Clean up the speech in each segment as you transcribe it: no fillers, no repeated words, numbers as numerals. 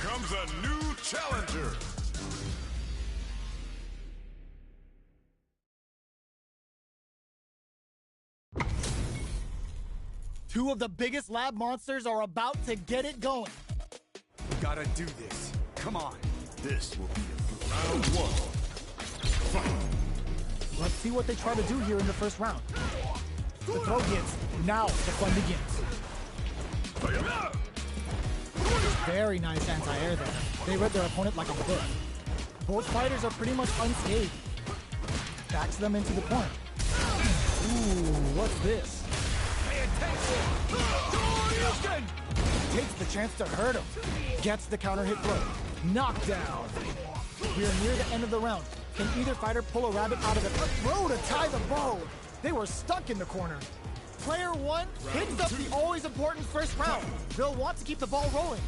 comes a new challenger. Two of the biggest lab monsters are about to get it going. We gotta do this. Come on. This will be round one. Fight. Let's see what they try to do here in the first round. The throw hits. Now the fun begins. Very nice anti-air there. They read their opponent like a book. Both fighters are pretty much unscathed. Backs them into the corner. Ooh, what's this? Takes the chance to hurt him. Gets the counter hit throw. Knockdown. We are near the end of the round. Can either fighter pull a rabbit out of the throw to tie the bow? They were stuck in the corner. Player one hits up the always important first round. They'll want to keep the ball rolling.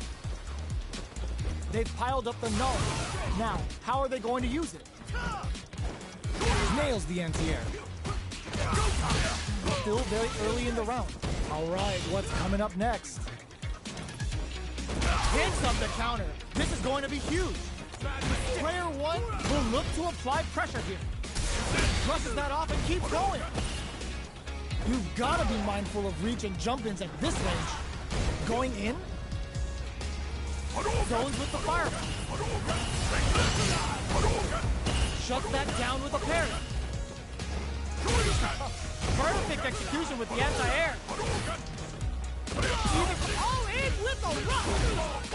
They've piled up the knowledge. Now, how are they going to use it? Nails the anti-air. Still very early in the round. All right, what's coming up next? Hits up the counter. This is going to be huge. Player one will look to apply pressure here. Brushes that off and keeps going. You've got to be mindful of reach and jump-ins at this range. Going in. Zones with the fire. Shuts that down with a parry. Perfect execution with the anti-air. All in with a rock.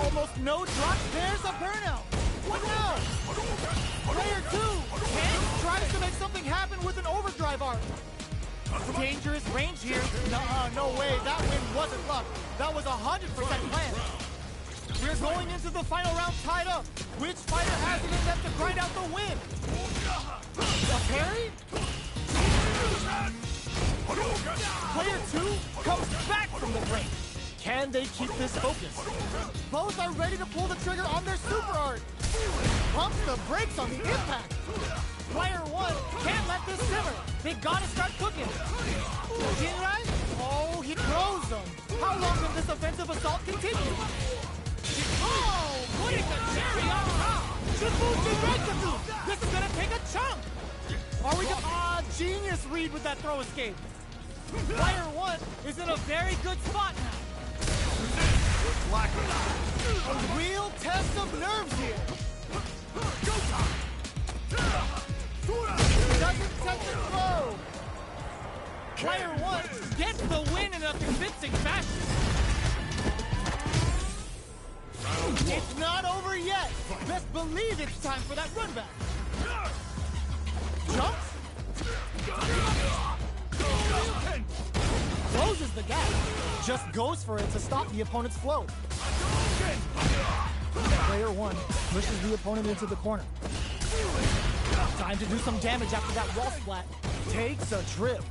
Almost no drop. There's a burnout. What now? Player two tries to make something happen with an overdrive arc. Dangerous range here. No way. That win wasn't luck. That was 100% planned. We're going into the final round tied up. Which fighter has it in them to grind out the win? A parry? Player two comes back from the break. Can they keep this focus? Both are ready to pull the trigger on their super art. Pumps the brakes on the impact. Player one can't let this simmer. They gotta start cooking. Jinrai? Oh, he throws them. How long can this offensive assault continue? Oh, putting the cherry on top. Shibuchi Raikatsu. This is gonna take a chunk. Are we gonna... genius read with that throw escape. Player one is in a very good spot now. A real test of nerves here. Doesn't touch the throw. Player one gets the win in a convincing fashion. It's not over yet. Best believe it's time for that run back. Jumps. Closes the gap. Just goes for it to stop the opponent's flow. Player one pushes the opponent into the corner. Time to do some damage after that wall splat. Takes a trip.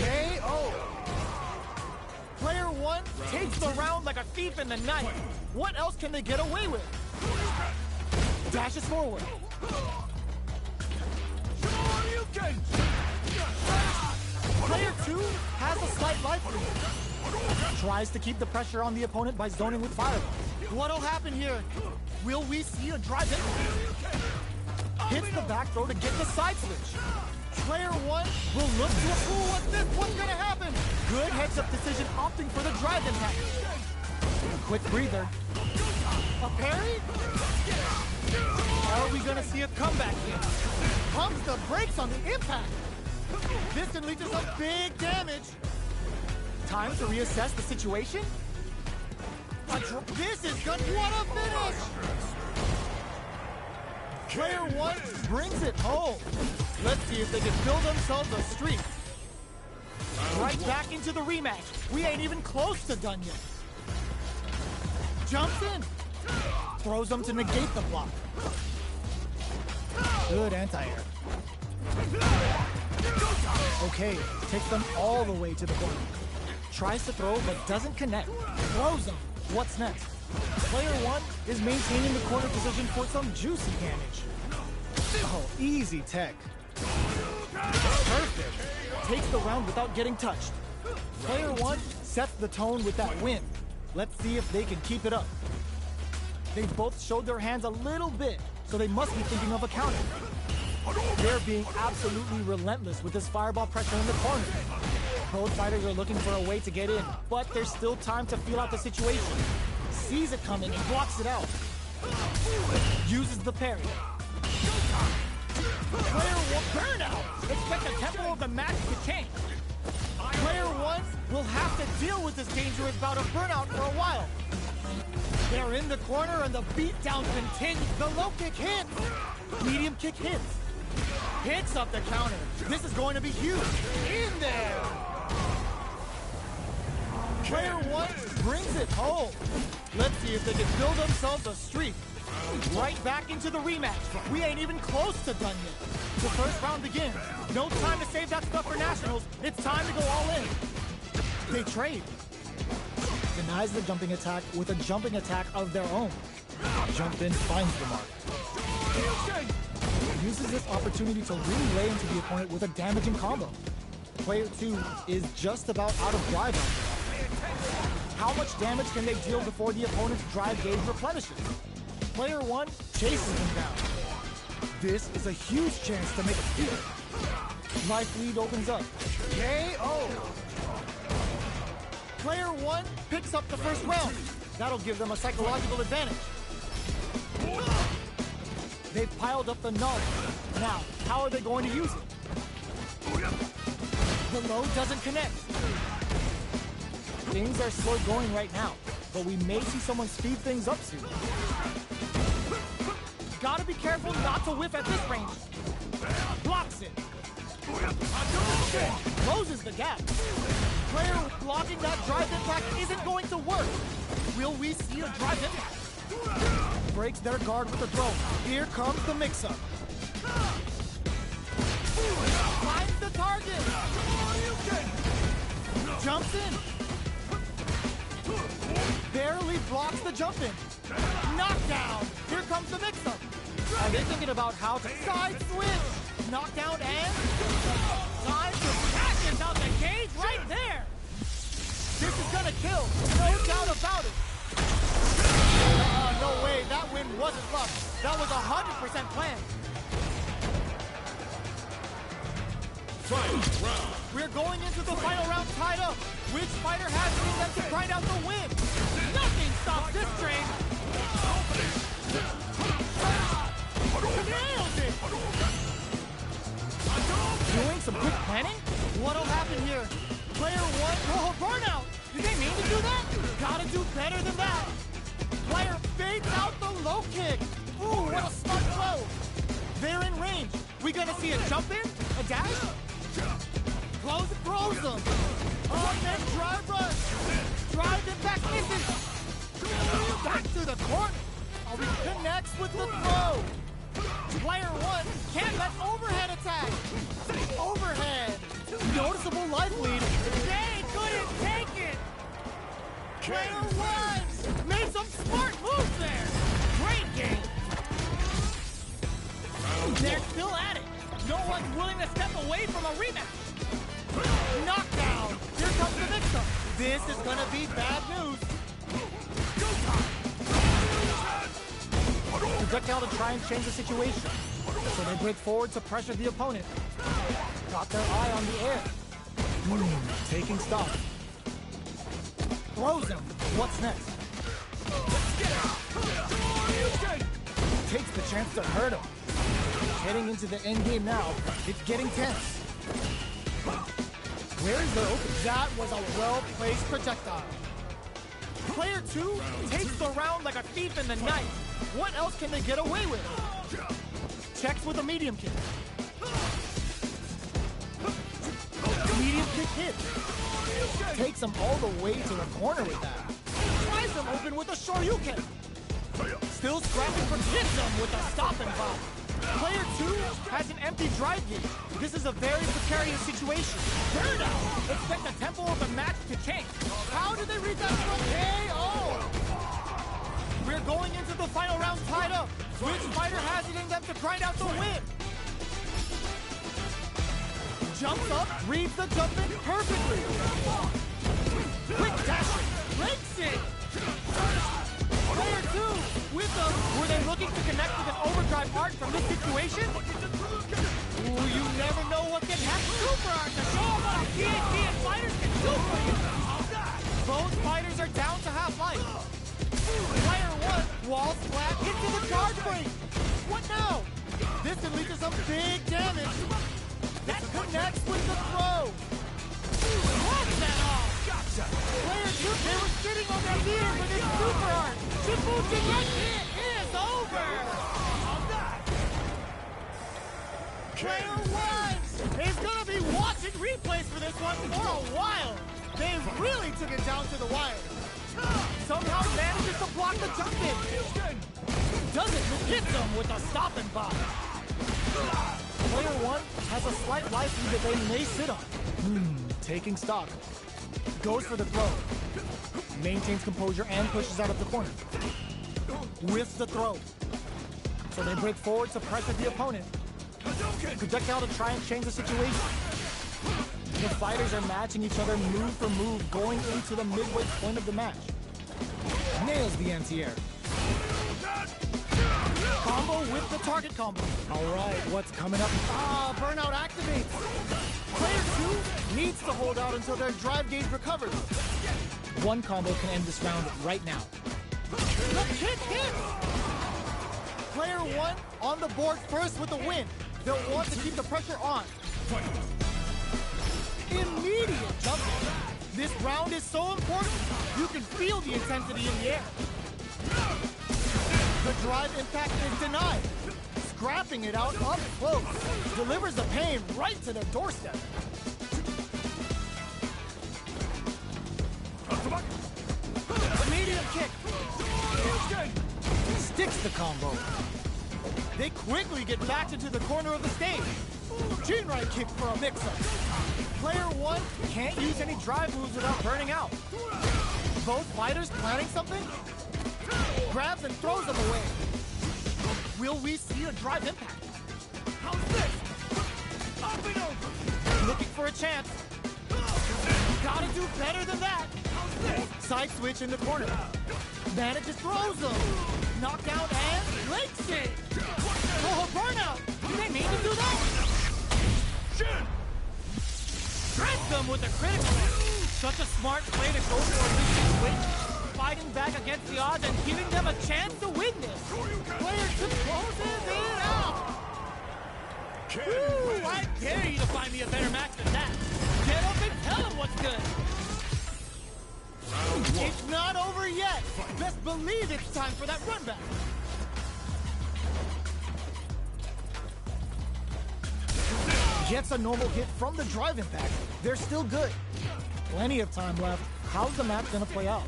KO. Player one takes the round like a thief in the night. What else can they get away with? Dashes forward. Player two has a slight life lead. Tries to keep the pressure on the opponent by zoning with fireball. What'll happen here? Will we see a drive in? Hits the back throw to get the side switch. Player one will look to a ooh, what's this? What's gonna happen? Good heads-up decision, opting for the drive impact. Quick breather. A parry? Are we gonna see a comeback here? Pumps the brakes on the impact. This unleashes some big damage. Time to reassess the situation. This is good. What a finish! Player one brings it home. Let's see if they can build themselves a streak. Right back into the rematch. We ain't even close to done yet. Jumps in. Throws them to negate the block. Good anti-air. Okay, takes them all the way to the corner. Tries to throw, but doesn't connect. Throws them. What's next? Player one is maintaining the corner position for some juicy damage. Oh, easy tech. Perfect. Takes the round without getting touched. Player one sets the tone with that win. Let's see if they can keep it up. They both showed their hands a little bit, so they must be thinking of a counter. They're being absolutely relentless with this fireball pressure in the corner. Both fighters are looking for a way to get in, but there's still time to feel out the situation. Sees it coming and blocks it out. Uses the parry. Player one, burnout! Expect the tempo of the match to change. Player one will have to deal with this dangerous bout of burnout for a while. They're in the corner and the beatdown continues. The low kick hits. Medium kick hits. Hits up the counter. This is going to be huge. In there. Player one brings it home. Let's see if they can build themselves a streak. Right back into the rematch. We ain't even close to done yet. The first round begins. No time to save that stuff for nationals. It's time to go all in. They trade. Denies the jumping attack with a jumping attack of their own. Jump in finds the mark. Uses this opportunity to really lay into the opponent with a damaging combo. Player 2 is just about out of drive out there. How much damage can they deal before the opponent's drive gauge replenishes? Player 1 chases him down. This is a huge chance to make a steal. Life lead opens up. KO! Player 1 picks up the first round. That'll give them a psychological advantage. They've piled up the knowledge. Now, how are they going to use it? The low doesn't connect. Things are slow going right now, but we may see someone speed things up soon. Gotta be careful not to whiff at this range. Blocks it. Closes the gap. Player blocking that drive impact isn't going to work. Will we see a drive impact? Breaks their guard with the throw. Here comes the mix-up. Finds the target. Jumps in. Barely blocks the jump in. Knockdown. Here comes the mix-up. Are they thinking about how to side switch? Knockdown and time to smash out the cage right there. This is gonna kill. No doubt about it. No way, that win wasn't luck. That was 100% planned. Fight round. We're going into the final round tied up. Which fighter has it in them to grind out the win? Nothing stops this train. Nailed it. Doing some quick planning? What'll happen here? Player 1, oh, burnout. Did they mean to do that? Gotta do better than that. Player fades out the low kick. Ooh, what a smart throw. They're in range. We gonna see a jump in? A dash? Close and throws them. Oh, then drive rush. Drive it back, misses. Back to the corner. Oh, he connects with the throw. Player 1 can't let overhead attack. Overhead. Noticeable life lead. They couldn't take it. Player 1 made some smart moves there. Great game. They're still at it. No one's willing to step away from a rematch. Knockdown. Here comes the mix-up. This is gonna be bad news. Projectile to try and change the situation. So they break forward to pressure the opponent. Got their eye on the air. Taking stock. Throws him. What's next? Takes the chance to hurt him. Heading into the end game now. It's getting tense. Where's the open? That was a well-placed projectile. Player 2 takes the round like a thief in the night. What else can they get away with? Checks with a medium kick. Medium kick hits. Takes him all the way to the corner with that. Tries him open with a Shoryuken. Still scrapping for hits him with a stop and pop. Player 2 has an empty drive gauge. This is a very precarious situation. Burnout. Expect the tempo of the match to change. How did they read that from KO? We're going into the final round tied up. Which fighter has it in them to grind out the win? Jumps up, reads the jump in perfectly. Quick fighters are down to half life. Player 1 wall splat into the charge break. What now? This can lead to some big damage. That connects with the throw. What's that off? Gotcha. Player 2, they were sitting on their heels with his super art. Shibuya It is over. Player 1 is going to be watching replays for this one for a while. They really took it down to the wire. Somehow manages to block the jump in. Doesn't hit them with a stopping bomb. Player 1 has a slight life lead that they may sit on. Taking stock. Goes for the throw. Maintains composure and pushes out of the corner. Whiffs the throw. So they break forward to pressure the opponent. Projectile to try and change the situation. The fighters are matching each other move for move going into the midway point of the match. Nails the anti-air. Combo with the target combo. All right, what's coming up? Burnout activates. Player 2 needs to hold out until their drive gauge recovers. One combo can end this round right now. The kick hits! Player 1 on the board first with the win. They'll want to keep the pressure on. Immediate jumping. This round is so important, you can feel the intensity in the air. The drive impact is denied. Scrapping it out up close. Delivers the pain right to their doorstep. Medium kick. Sticks the combo. They quickly get back into the corner of the stage. Jinrai kick for a mix-up. Player 1 can't use any drive moves without burning out. Both fighters planning something? Grabs and throws them away. Will we see a drive impact? How's this? Up and over. Looking for a chance. Gotta do better than that. How's this? Side switch in the corner. Manages throws them. Knockdown and leg shake. Oh, burnout. Did they mean to do that? Shit. Shreds them with a critical hit. Such a smart play to go for a losing switch. Fighting back against the odds and giving them a chance to win this. Player 2 closes it out. Woo, I dare you to find me a better match than that. Get up and tell him what's good. It's not over yet. Best believe it's time for that run back. Gets a normal hit from the drive impact. They're still good. Plenty of time left. How's the match gonna play out?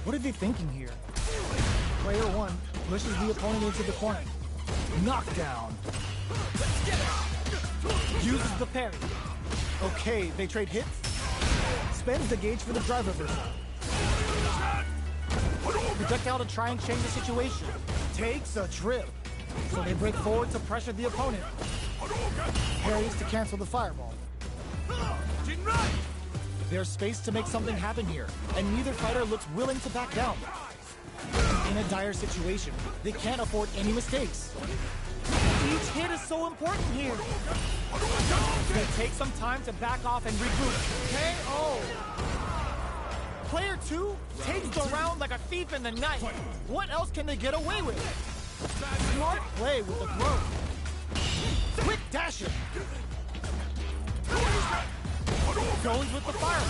What are they thinking here? Player 1 pushes the opponent into the corner. Knockdown. Uses the parry. Okay, they trade hits. Spends the gauge for the drive reversal. Projectile to try and change the situation. Takes a trip. So they break forward to pressure the opponent. Parries to cancel the fireball. There's space to make something happen here, and neither fighter looks willing to back down. In a dire situation, they can't afford any mistakes. Each hit is so important here. They take some time to back off and regroup. KO! Player 2 takes the round like a thief in the night. What else can they get away with? Smart play with the throw. Quick dashing. Goes with the fire.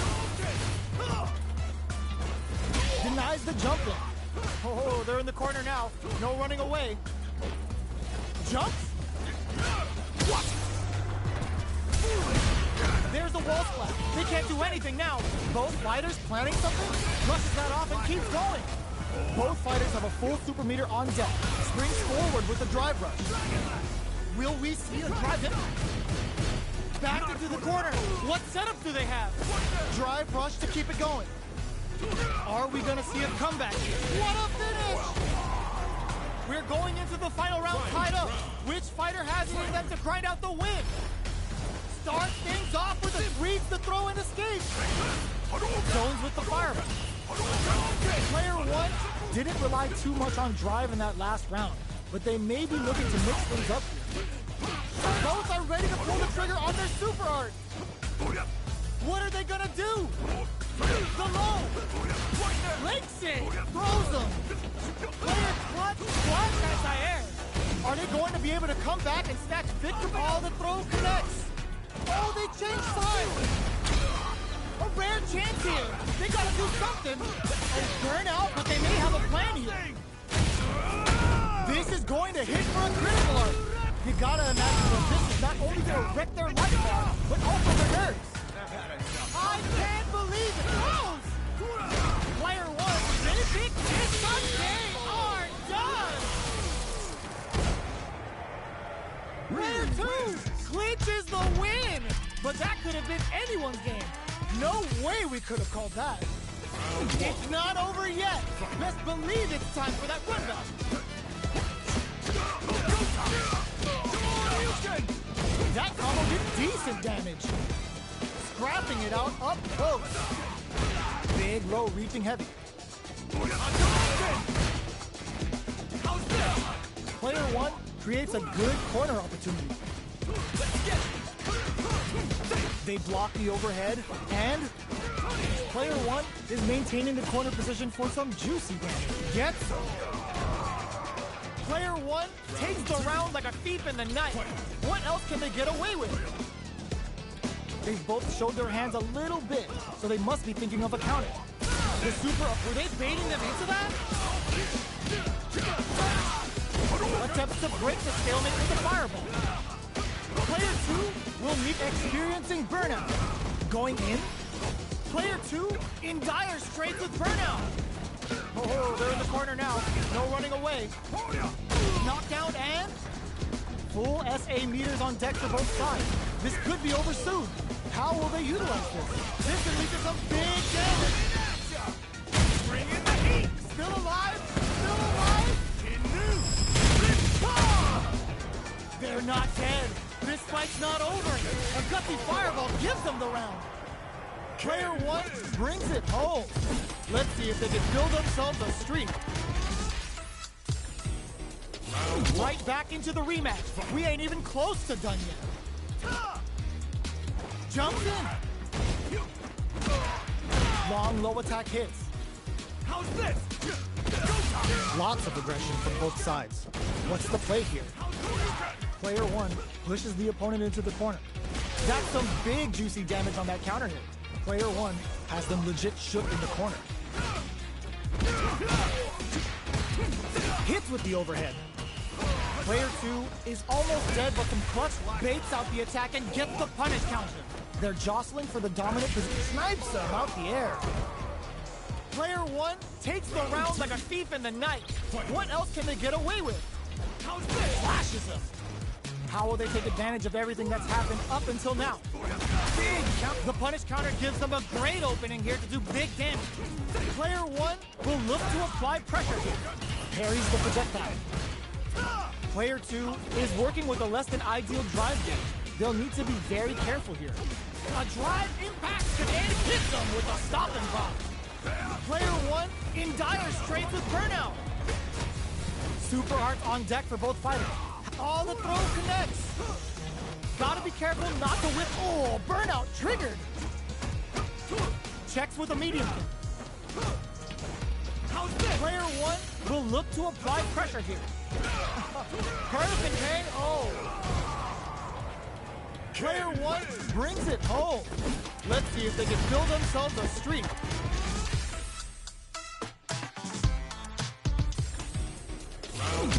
Denies the jump in. Oh, they're in the corner now. No running away. Jumps. What? There's the wall splat. They can't do anything now. Both fighters planning something? Rushes that off and keeps going. Both fighters have a full super meter on deck. Springs forward with the drive rush. Will we see a drive hit? Back into the corner. What setup do they have? Drive rush to keep it going. Are we going to see a comeback? What a finish! We're going into the final round tied up. Which fighter has it in them to grind out the win? Starts things off with a reads the throw and escape. Jones with the fireball. Player 1 didn't rely too much on drive in that last round, but they may be looking to mix things up here. Both are ready to pull the trigger on their super art. What are they gonna do? The low. Launching! Throws them! Player clutch, anti-air! Are they going to be able to come back and snatch victory? Oh, the throw connects! Oh, they changed sides! A rare chance here! They gotta do something! And burn out, but they may have a plan here! This is going to hit for a critical art! You gotta imagine that this is not only gonna wreck their life bar, but also their nerves! I can't believe it! Close! Player one, Mythic Discount, they are done! Player two clinches the win! But that could have been anyone's game. No way we could have called that. It's not over yet. Best believe it's time for that run back. That combo did decent damage. Scrapping it out up close. Big low reaching heavy. Player one creates a good corner opportunity. They block the overhead, and player one is maintaining the corner position for some juicy damage. Gets player one takes the round like a thief in the night. What else can they get away with? They've both showed their hands a little bit, so they must be thinking of a counter. The super, were they baiting them into that? Attempts to break the stalemate with the fireball. Player two will meet experiencing burnout. Going in. Player two in dire straits with burnout. Oh, they're in the corner now. No running away. Knockdown and full SA meters on deck for both sides. This could be over soon. How will they utilize this? This can lead to some big damage. Bring in the heat. Still alive. Still alive. They're not dead. This fight's not over. A gutsy fireball gives them the round. Player one brings it home. Let's see if they can build themselves a streak. Right back into the rematch. We ain't even close to done yet. Jumps in. Long low attack hits. How's this? Lots of aggression from both sides. What's the play here? Player one pushes the opponent into the corner. That's some big juicy damage on that counter hit. Player one has them legit shook in the corner. Hits with the overhead. Player two is almost dead, but some clutch baits out the attack and gets the punish counter. They're jostling for the dominant position. Snipes them out the air. Player one takes the round like a thief in the night. What else can they get away with? Flashes them. How will they take advantage of everything that's happened up until now? Big count. The punish counter gives them a great opening here to do big damage. Player one will look to apply pressure here. Parries the projectile. Player two is working with a less than ideal drive gauge. They'll need to be very careful here. A drive impact can hit them with a stop and pop. Player one in dire straits with burnout. Super arts on deck for both fighters. Oh, the throw connects. Gotta be careful not to whip. Oh, burnout triggered. Checks with a medium. Player one will look to apply pressure here. Perfect hang. Oh. Player one brings it home. Let's see if they can build themselves a streak.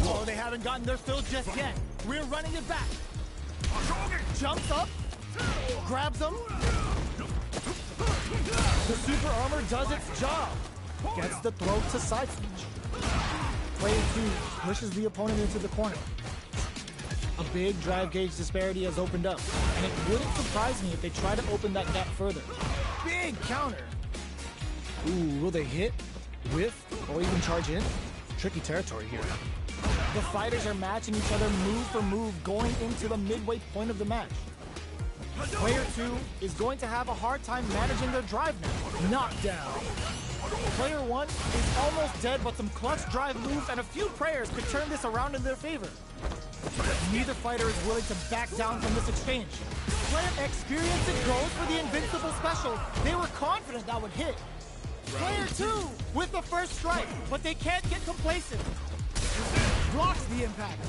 Oh, they haven't gotten their fill just yet. We're running it back. Jumps up, grabs them. The super armor does its job. Gets the throw to side switch. Player two pushes the opponent into the corner. A big drive gauge disparity has opened up, and it wouldn't surprise me if they try to open that gap further. Big counter. Ooh, will they hit, whiff, or even charge in? Tricky territory here. The fighters are matching each other move for move going into the midway point of the match. Player two is going to have a hard time managing their drive now. Knockdown. Player one is almost dead, but some clutch drive moves and a few prayers could turn this around in their favor. Neither fighter is willing to back down from this exchange. Player experience it goes for the invincible special. They were confident that would hit. Player 2 with the first strike, but they can't get complacent. Blocks the impact.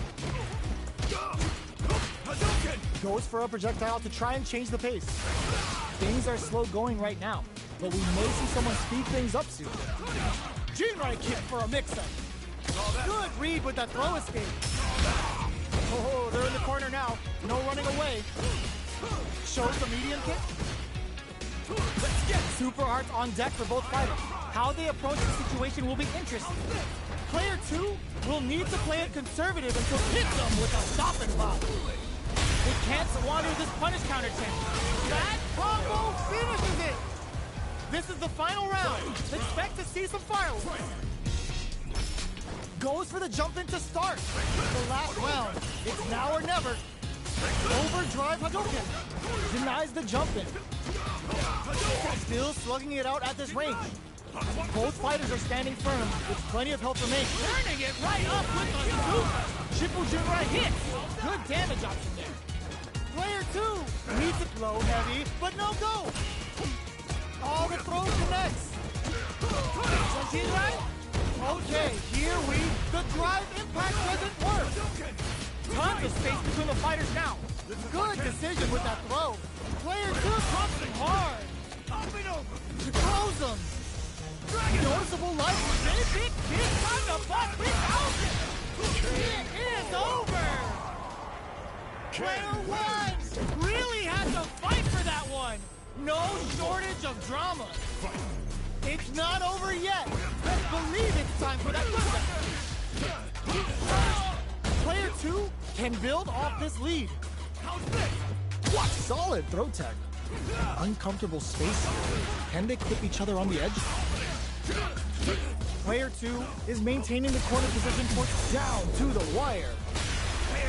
Goes for a projectile to try and change the pace. Things are slow going right now, but we may see someone speed things up soon. Jinrai kick for a mix-up. Good read with that throw escape. Oh, they're in the corner now. No running away. Shows the medium kick. Let's get Super Arts on deck for both fighters. How they approach the situation will be interesting. Player 2 will need to play it conservative until hit them with a stop and pop. They can't squander this punish counter chance. That combo finishes it. This is the final round. Expect to see some fireworks. Goes for the jump in to start. The last round. It's now or never. Overdrive Hadouken. Denies the jump in. Still slugging it out at this range. Both fighters are standing firm with plenty of health remaining. Turning it right up with the super. Shippo Jinrai hits. Good damage option there. Player 2 needs it low heavy, but no go. All the throws connects. Jinrai? Okay, here the drive impact doesn't work. Tons of space between the fighters now. Good decision with that throw. Player 2 drops him hard. Throws him. Noticeable life. Big kick on the butt. 3,000. It is over. Player 1 really had to fight for that one. No shortage of drama. It's not over yet. Let's believe it's time for that comeback. Player 2 can build off this lead. What solid throw tech. Uncomfortable space here. Can they clip each other on the edge? Player 2 is maintaining the corner position towards down to the wire.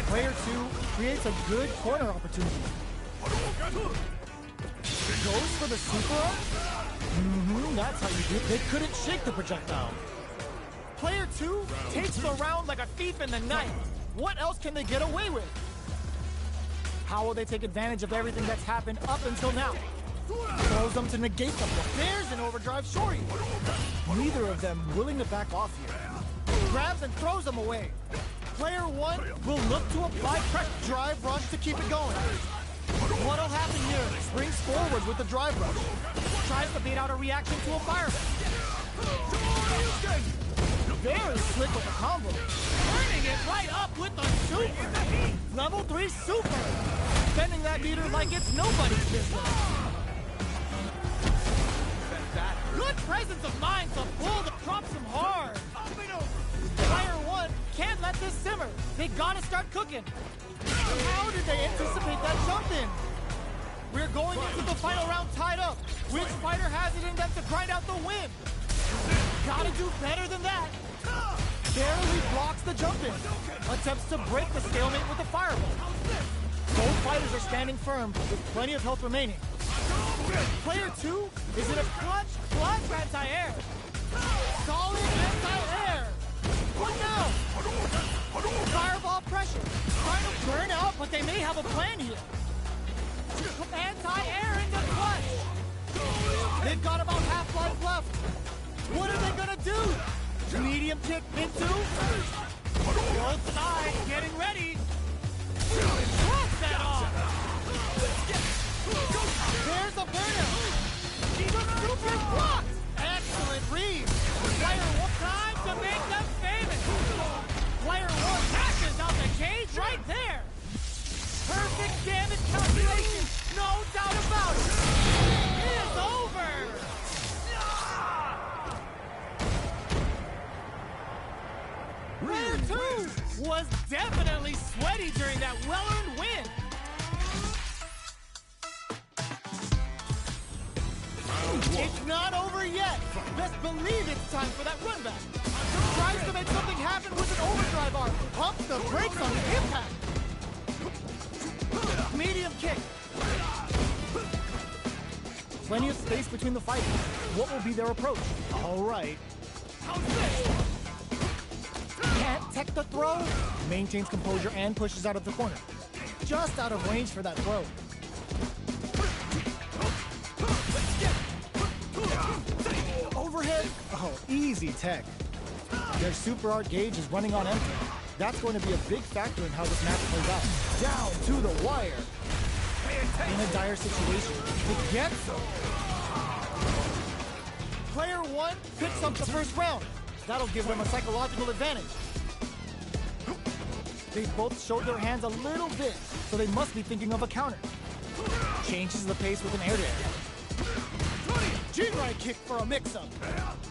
Player 2 creates a good corner opportunity. Goes for the super arm? That's how you do it. They couldn't shake the projectile. Player 2 takes the round like a thief in the night. What else can they get away with? How will they take advantage of everything that's happened up until now? Throws them to negate the block. There's an overdrive shorty. Neither of them willing to back off here. Grabs and throws them away. Player 1 will look to apply pressure. Drive rush to keep it going. What'll happen here? Springs forward with the drive rush. Tries to bait out a reaction to a fire. Very slick with the combo. Turning it right up with the super. Level 3 super. Bending that meter like it's nobody's business. Good presence of mind to pull the drops him hard. Player 1 can't let this simmer. They gotta start cooking. How did they anticipate that jump in? We're going into the final round tied up. Which fighter has it in them to grind out the win? Gotta do better than that. Barely blocks the jump in. Attempts to break the stalemate with the fireball. Both fighters are standing firm with plenty of health remaining. Player 2 is in a clutch anti-air. Solid anti-air. What now? Fireball pressure. Trying to burn out, but they may have a plan here. Anti-air into clutch. They've got about half life left. What are they gonna do? Medium kick into. Both sides getting ready. Cross that off. There's a burnout. The super blocked. Excellent read. Player 1 time to make them famous. Player 1 passes out the cage right there. Perfect damage calculation. No doubt about it. It is over. Player 2 was definitely sweaty during that well-earned win. It's not over yet. Best believe it's time for that run back. Tries to make something happen with an overdrive arm. Pumps the brakes on the impact. Medium kick. Plenty of space between the fighters. What will be their approach? All right. Can't tech the throw. Maintains composure and pushes out of the corner. Just out of range for that throw. overhead? Oh, easy tech. Their super art gauge is running on empty. That's going to be a big factor in how this match plays out. Down to the wire. In a dire situation, it gets them. Player one picks up the first round. That'll give them a psychological advantage. They both showed their hands a little bit, so they must be thinking of a counter. Changes the pace with an air-to-air. Jinrai kick for a mix-up.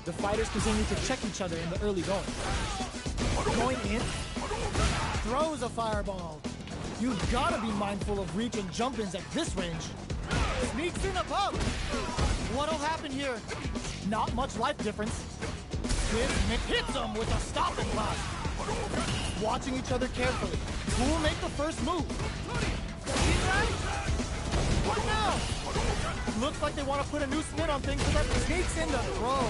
The fighters continue to check each other in the early going. Going in, throws a fireball. You've got to be mindful of reach and jump-ins at this range. Sneaks in above. What'll happen here? Not much life difference. This hits him with a stopping block. Watching each other carefully. Who will make the first move? What now? Looks like they want to put a new spin on things so that sneaks in the throw.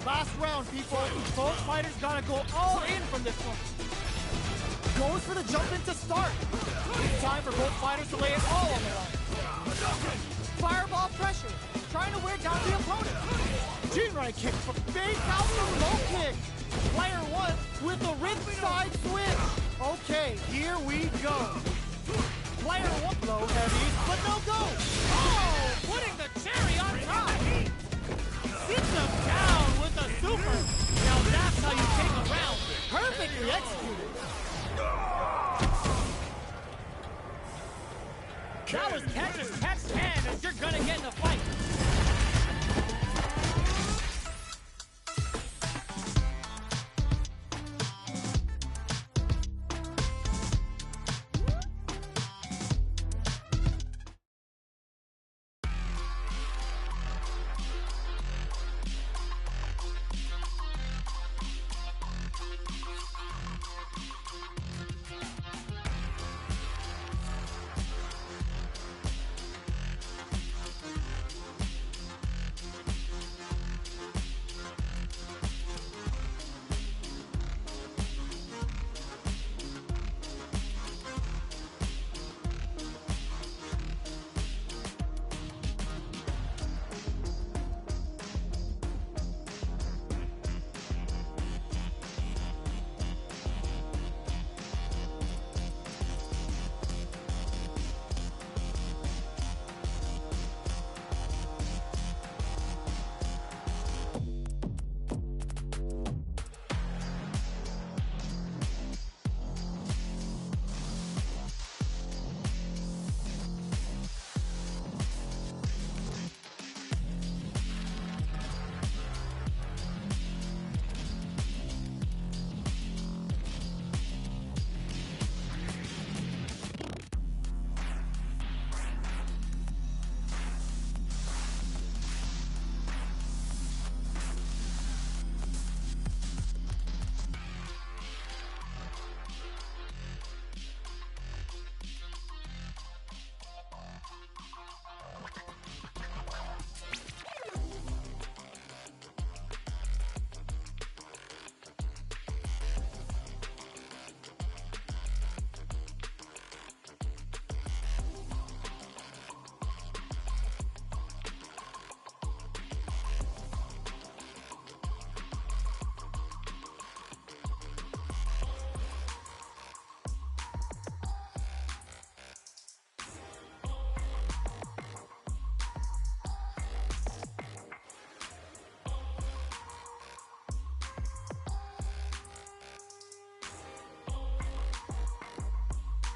Last round, people. Both fighters gotta go all in from this one. Goes for the jump in to start. It's time for both fighters to lay it all on the line. Fireball pressure. Trying to wear down the opponent. Jinrai kick for face out the low kick. Player one with a wrist side switch. Okay, here we go. Player one low heavy, but no go. Oh, putting the cherry on top.